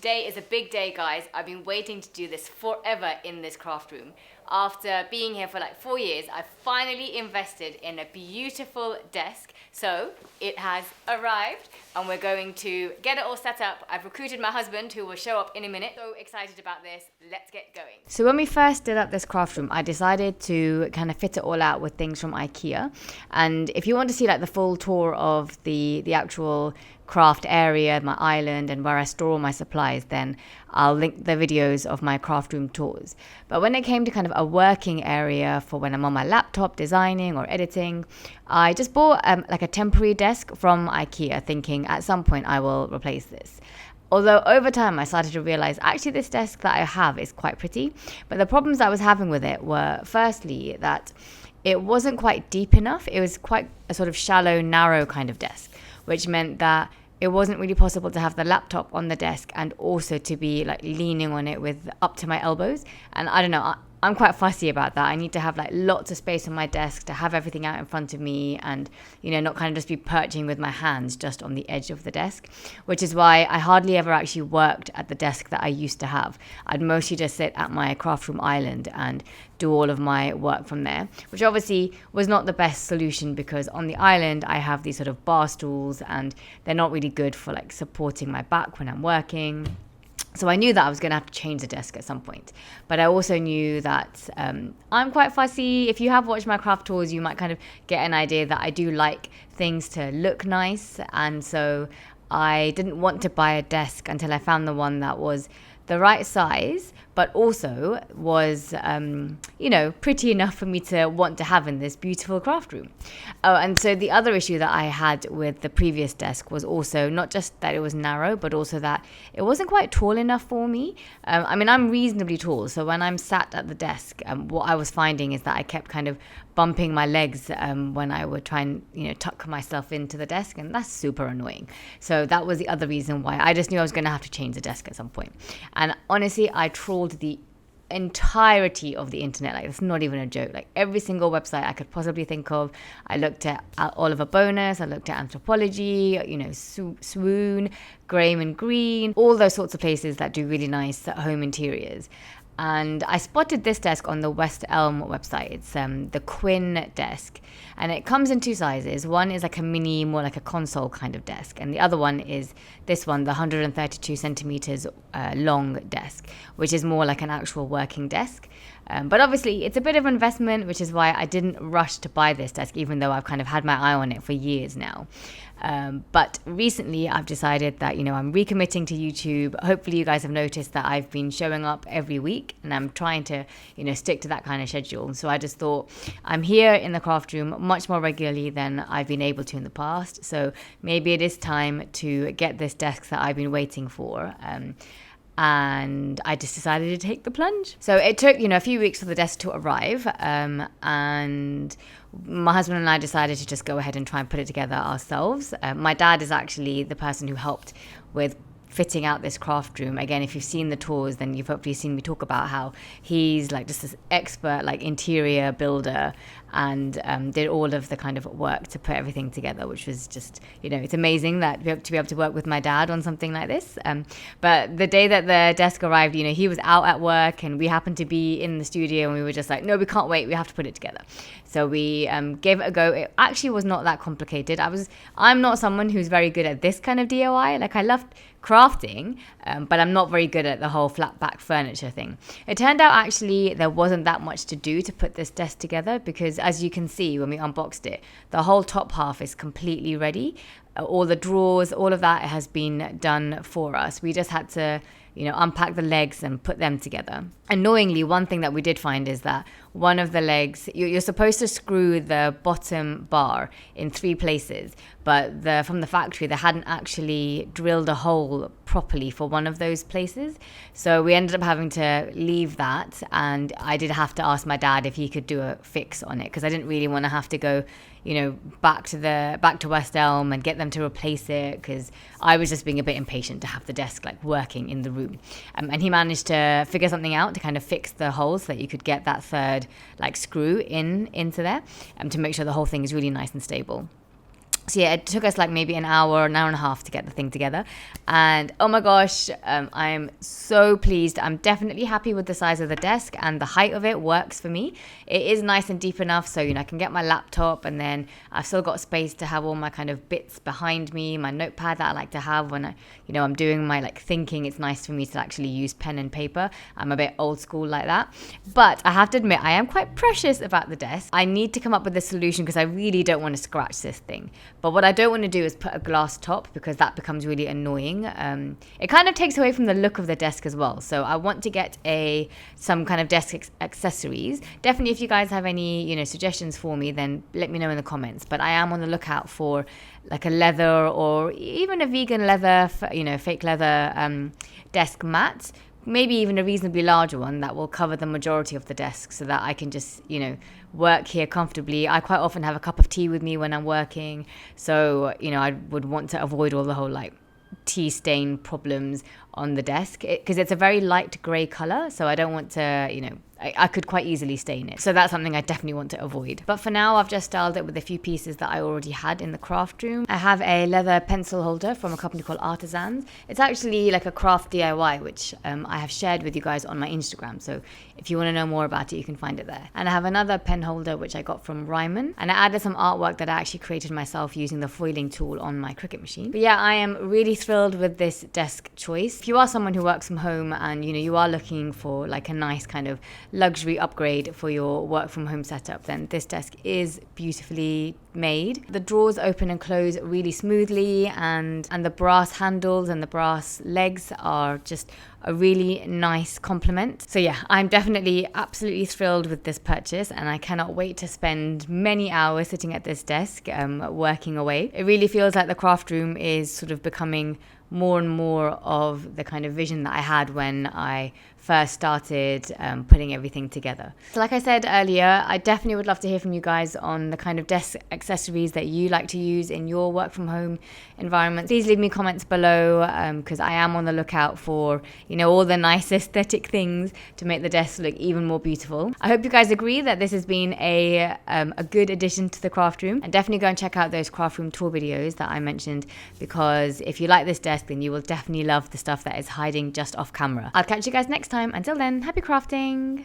Today is a big day, guys. I've been waiting to do this forever in this craft room. After being here for like 4 years, I finally invested in a beautiful desk. So it has arrived and we're going to get it all set up. I've recruited my husband who will show up in a minute. So excited about this. Let's get going. So when we first did up this craft room, I decided to kind of fit it all out with things from IKEA. And if you want to see like the full tour of the actual craft area, my island, and where I store all my supplies, then I'll link the videos of my craft room tours. But when it came to kind of a working area for when I'm on my laptop designing or editing, I just bought like a temporary desk from IKEA, thinking at some point I will replace this. Although over time I started to realize actually this desk that I have is quite pretty, but the problems I was having with it were firstly that it wasn't quite deep enough. It was quite a sort of shallow, narrow kind of desk, which meant that it wasn't really possible to have the laptop on the desk and also to be like leaning on it with up to my elbows. And I don't know, I'm quite fussy about that. I need to have like lots of space on my desk to have everything out in front of me and, you know, not kind of just be perching with my hands just on the edge of the desk, which is why I hardly ever actually worked at the desk that I used to have. I'd mostly just sit at my craft room island and do all of my work from there, which obviously was not the best solution because on the island I have these sort of bar stools and they're not really good for like supporting my back when I'm working. So I knew that I was going to have to change the desk at some point. But I also knew that I'm quite fussy. If you have watched my craft tours, you might kind of get an idea that I do like things to look nice. And so I didn't want to buy a desk until I found the one that was the right size, but also was, you know, pretty enough for me to want to have in this beautiful craft room. Oh, and so the other issue that I had with the previous desk was also not just that it was narrow, but also that it wasn't quite tall enough for me. I mean, I'm reasonably tall, so when I'm sat at the desk, what I was finding is that I kept kind of bumping my legs when I would try and, you know, tuck myself into the desk, and that's super annoying. So that was the other reason why I just knew I was going to have to change the desk at some point. And honestly, I trawled the entirety of the internet. Like, it's not even a joke. Like, every single website I could possibly think of. I looked at Oliver Bonus, I looked at Anthropology, you know, Swoon, Graham and Green, all those sorts of places that do really nice home interiors. And I spotted this desk on the West Elm website. It's the Quinn desk. And it comes in two sizes. One is like a mini, more like a console kind of desk. And the other one is this one, the 132 centimeters long desk, which is more like an actual working desk. But obviously, it's a bit of an investment, which is why I didn't rush to buy this desk, even though I've kind of had my eye on it for years now. But recently, I've decided that, you know, I'm recommitting to YouTube. Hopefully, you guys have noticed that I've been showing up every week, and I'm trying to, you know, stick to that kind of schedule. So I just thought I'm here in the craft room much more regularly than I've been able to in the past. So maybe it is time to get this desk that I've been waiting for. And I just decided to take the plunge. So it took, you know, a few weeks for the desk to arrive, and my husband and I decided to just go ahead and try and put it together ourselves. My dad is actually the person who helped with fitting out this craft room. Again, if you've seen the tours, then you've hopefully seen me talk about how he's like just this expert like interior builder and did all of the kind of work to put everything together, which was just, you know, it's amazing that we have to be able to work with my dad on something like this. But the day that the desk arrived, you know, he was out at work and we happened to be in the studio and we were just like, no, we can't wait. We have to put it together. So we gave it a go. It actually was not that complicated. I'm not someone who's very good at this kind of DIY. Like, I love crafting, but I'm not very good at the whole flat back furniture thing. It turned out actually there wasn't that much to do to put this desk together because, as you can see when we unboxed it, the whole top half is completely ready. All the drawers, all of that has been done for us. We just had to, you know, unpack the legs and put them together. Annoyingly, one thing that we did find is that one of the legs, you're supposed to screw the bottom bar in 3 places, but from the factory, they hadn't actually drilled a hole properly for one of those places. So we ended up having to leave that, and I did have to ask my dad if he could do a fix on it because I didn't really want to have to go, you know, back to West Elm and get them to replace it because I was just being a bit impatient to have the desk like working in the room. And he managed to figure something out to kind of fix the holes so that you could get that third like screw into there to make sure the whole thing is really nice and stable. So yeah, it took us like maybe an hour and a half to get the thing together. And oh my gosh, I'm so pleased. I'm definitely happy with the size of the desk, and the height of it works for me. It is nice and deep enough so, I can get my laptop, and then I've still got space to have all my kind of bits behind me, my notepad that I like to have when I'm doing my like thinking. It's nice for me to actually use pen and paper. I'm a bit old school like that. But I have to admit, I am quite precious about the desk. I need to come up with a solution because I really don't want to scratch this thing. But what I don't want to do is put a glass top, because that becomes really annoying. It kind of takes away from the look of the desk as well. So I want to get some kind of desk accessories. Definitely, if you guys have any suggestions for me, then let me know in the comments. But I am on the lookout for like a leather or even a vegan leather, fake leather desk mat. Maybe even a reasonably larger one that will cover the majority of the desk, so that I can just, work here comfortably. I quite often have a cup of tea with me when I'm working. So, I would want to avoid all the whole like tea stain problems on the desk, because it's a very light grey colour. So I don't want to, I could quite easily stain it. So that's something I definitely want to avoid. But for now, I've just styled it with a few pieces that I already had in the craft room. I have a leather pencil holder from a company called Artisans. It's actually like a craft DIY, which I have shared with you guys on my Instagram. So if you want to know more about it, you can find it there. And I have another pen holder, which I got from Ryman. And I added some artwork that I actually created myself using the foiling tool on my Cricut machine. But yeah, I am really thrilled with this desk choice. If you are someone who works from home and, you are looking for like a nice kind of luxury upgrade for your work from home setup, then this desk is beautifully made. The drawers open and close really smoothly, and the brass handles and the brass legs are just a really nice complement. So yeah, I'm definitely absolutely thrilled with this purchase, and I cannot wait to spend many hours sitting at this desk working away. It really feels like the craft room is sort of becoming more and more of the kind of vision that I had when I first started putting everything together. So like I said earlier, I definitely would love to hear from you guys on the kind of desk accessories that you like to use in your work from home environment. Please leave me comments below, because I am on the lookout for all the nice aesthetic things to make the desk look even more beautiful. I hope you guys agree that this has been a good addition to the craft room, and definitely go and check out those craft room tour videos that I mentioned, because if you like this desk, then you will definitely love the stuff that is hiding just off camera. I'll catch you guys next time. Until then, happy crafting!